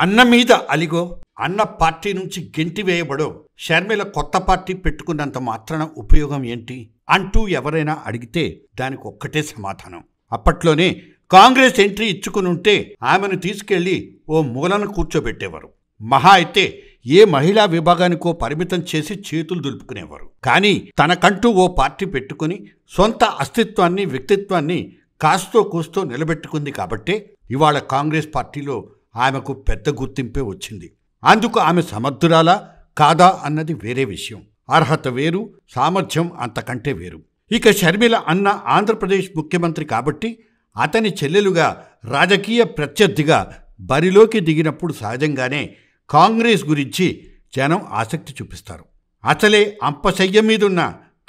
అన్న మీద అలిగో, అన్న పార్టీ నుంచి గెంటివేయబడో షర్మిల కొత్త పార్టీ పెట్టుకున్నంత మాత్రాన ఉపయోగం ఏంటి అంటూ ఎవరైనా అడిగితే దానికి ఒక్కటే సమాధానం. అప్పట్లోనే కాంగ్రెస్ ఎంట్రీ ఇచ్చుకునుంటే ఆమెను తీసుకెళ్లి ఓ మూలను కూర్చోబెట్టేవారు. మహా అయితే ఏ మహిళా విభాగానికో పరిమితం చేసి చేతులు దులుపుకునేవారు. కానీ తనకంటూ ఓ పార్టీ పెట్టుకుని సొంత అస్తిత్వాన్ని, వ్యక్తిత్వాన్ని కాస్తో కూస్తో నిలబెట్టుకుంది కాబట్టే ఇవాళ కాంగ్రెస్ పార్టీలో ఆమెకు పెద్ద గుర్తింపే వచ్చింది. అందుకు ఆమె సమర్థురాలా కాదా అన్నది వేరే విషయం. అర్హత వేరు, సామర్థ్యం అంతకంటే వేరు. ఇక షర్మిల అన్న ఆంధ్రప్రదేశ్ ముఖ్యమంత్రి కాబట్టి అతని చెల్లెలుగా రాజకీయ ప్రత్యర్థిగా బరిలోకి దిగినప్పుడు సహజంగానే కాంగ్రెస్ గురించి జనం ఆసక్తి చూపిస్తారు. అసలే అంపశయ్య మీదున్న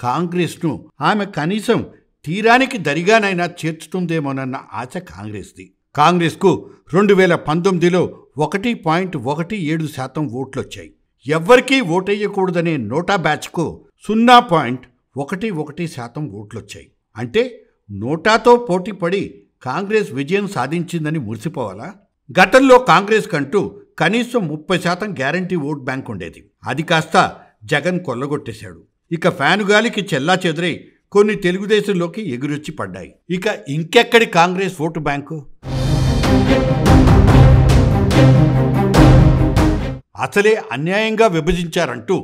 కాంగ్రెస్ను ఆమె కనీసం తీరానికి దరిగానైనా చేర్చుతుందేమోనన్న ఆశ కాంగ్రెస్ది. కాంగ్రెస్కు 2019లో 1.17% ఓట్లొచ్చాయి. ఎవ్వరికీ ఓటెయ్యకూడదనే నోటా బ్యాచ్కు 0.11% ఓట్లొచ్చాయి. అంటే నోటాతో పోటీపడి కాంగ్రెస్ విజయం సాధించిందని మురిసిపోవాలా? గతంలో కాంగ్రెస్ కంటూ కనీసం 30% గ్యారంటీ ఓట్ బ్యాంక్ ఉండేది. అది కాస్త జగన్ కొల్లగొట్టేశాడు. ఇక ఫ్యానుగాలికి చెల్లా చెదురై కొన్ని తెలుగుదేశంలోకి ఎగురొచ్చి పడ్డాయి. ఇక ఇంకెక్కడి కాంగ్రెస్ ఓటు బ్యాంకు? అసలే అన్యాయంగా విభజించారంటూ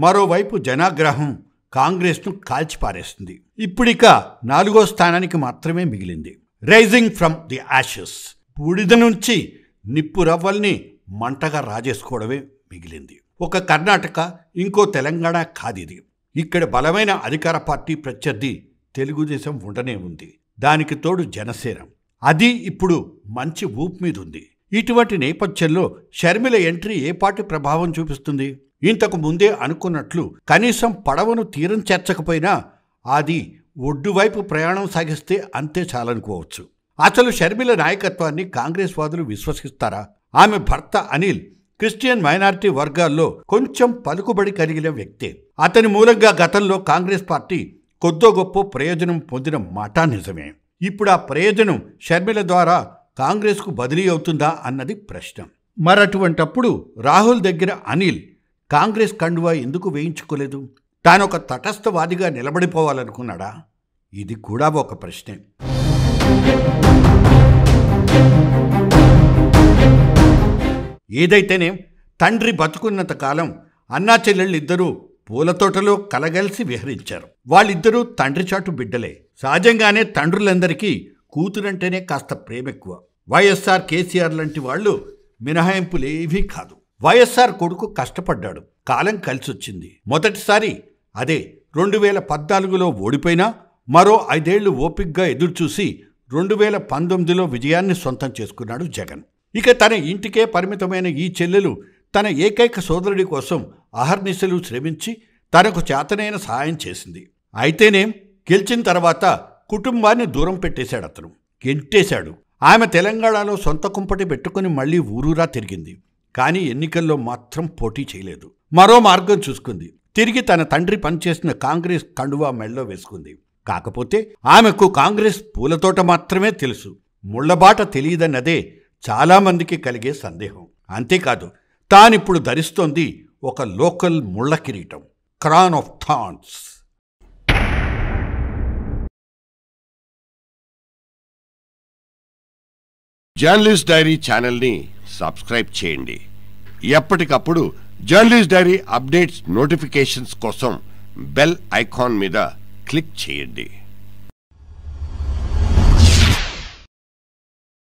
మరోవైపు జనాగ్రహం కాంగ్రెస్ను కాల్చిపారేస్తుంది. ఇప్పుడిక 4వ స్థానానికి మాత్రమే మిగిలింది. రైజింగ్ ఫ్రమ్ ది యాషెస్, బూడిద నుంచి నిప్పు రవ్వల్ని మంటగా రాజేసుకోవడమే మిగిలింది. ఒక కర్ణాటక, ఇంకో తెలంగాణ కాదిది. ఇక్కడ బలమైన అధికార పార్టీ ప్రత్యర్థి తెలుగుదేశం ఉండనే ఉంది. దానికి తోడు జనసేన, అది ఇప్పుడు మంచి ఊపు మీద ఉంది. ఇటువంటి నేపథ్యంలో షర్మిల ఎంట్రీ ఏ పార్టీ ప్రభావం చూపిస్తుంది? ఇంతకు ముందే అనుకున్నట్లు కనీసం పడవను తీరం చేర్చకపోయినా అది ఒడ్డువైపు ప్రయాణం సాగిస్తే అంతే చాలనుకోవచ్చు. అసలు షర్మిల నాయకత్వాన్ని కాంగ్రెస్ వాదులు విశ్వసిస్తారా? ఆమె భర్త అనిల్ క్రిస్టియన్ మైనారిటీ వర్గాల్లో కొంచెం పలుకుబడి కలిగిన వ్యక్తే. అతని మూలంగా గతంలో కాంగ్రెస్ పార్టీ కొద్దో గొప్ప ప్రయోజనం పొందిన మాట నిజమే. ఇప్పుడు ఆ ప్రయోజనం షర్మిల ద్వారా కాంగ్రెస్కు బదిలీ అవుతుందా అన్నది ప్రశ్న. మరటువంటప్పుడు రాహుల్ దగ్గర అనిల్ కాంగ్రెస్ కండువా ఎందుకు వేయించుకోలేదు? తానొక తటస్థవాదిగా నిలబడిపోవాలనుకున్నాడా? ఇది కూడా ఒక ప్రశ్నే. ఏదైతేనే తండ్రి బతుకున్నంత కాలం అన్నా చెల్లెళ్ళిద్దరూ పూలతోటలో కలగలిసి విహరించారు. వాళ్ళిద్దరూ తండ్రి చాటు బిడ్డలే. సహజంగానే తండ్రులందరికీ కూతురంటేనే కాస్త ప్రేమెక్కువ. వైఎస్ఆర్, కేసీఆర్ లాంటి వాళ్ళు మినహాయింపులేవీ కాదు. వైఎస్ఆర్ కొడుకు కష్టపడ్డాడు, కాలం కలిసొచ్చింది. మొదటిసారి అదే 2014లో ఓడిపోయినా మరో 5 ఏళ్లు ఓపిగ్గా ఎదురుచూసి 2019లో విజయాన్ని సొంతం చేసుకున్నాడు జగన్. ఇక తన ఇంటికే పరిమితమైన ఈ చెల్లెలు తన ఏకైక సోదరుడి కోసం అహర్నిశలు శ్రమించి తనకు చేతనైన సహాయం చేసింది. అయితేనేం, గెలిచిన తర్వాత కుటుంబాన్ని దూరం పెట్టేశాడు. అతను గెంటేశాడు. ఆమె తెలంగాణలో సొంత కుంపటి పెట్టుకుని మళ్లీ ఊరూరా తిరిగింది. కానీ ఎన్నికల్లో మాత్రం పోటీ చేయలేదు. మరో మార్గం చూసుకుంది. తిరిగి తన తండ్రి పనిచేసిన కాంగ్రెస్ కండువా మెళ్ళో వేసుకుంది. కాకపోతే ఆమెకు కాంగ్రెస్ పూలతోట మాత్రమే తెలుసు, ముళ్లబాట తెలియదన్నదే చాలామందికి కలిగే సందేహం. అంతేకాదు, తానిప్పుడు ధరిస్తోంది ఒక లోకల్ ముళ్ల కిరీటం, క్రాన్ ఆఫ్ థార్న్స్. జర్నలిస్ట్ డైరీ ఛానల్ని సబ్స్క్రైబ్ చేయండి. ఎప్పటికప్పుడు జర్నలిస్ట్ డైరీ అప్డేట్స్ నోటిఫికేషన్స్ కోసం బెల్ ఐకాన్ మీద క్లిక్ చేయండి.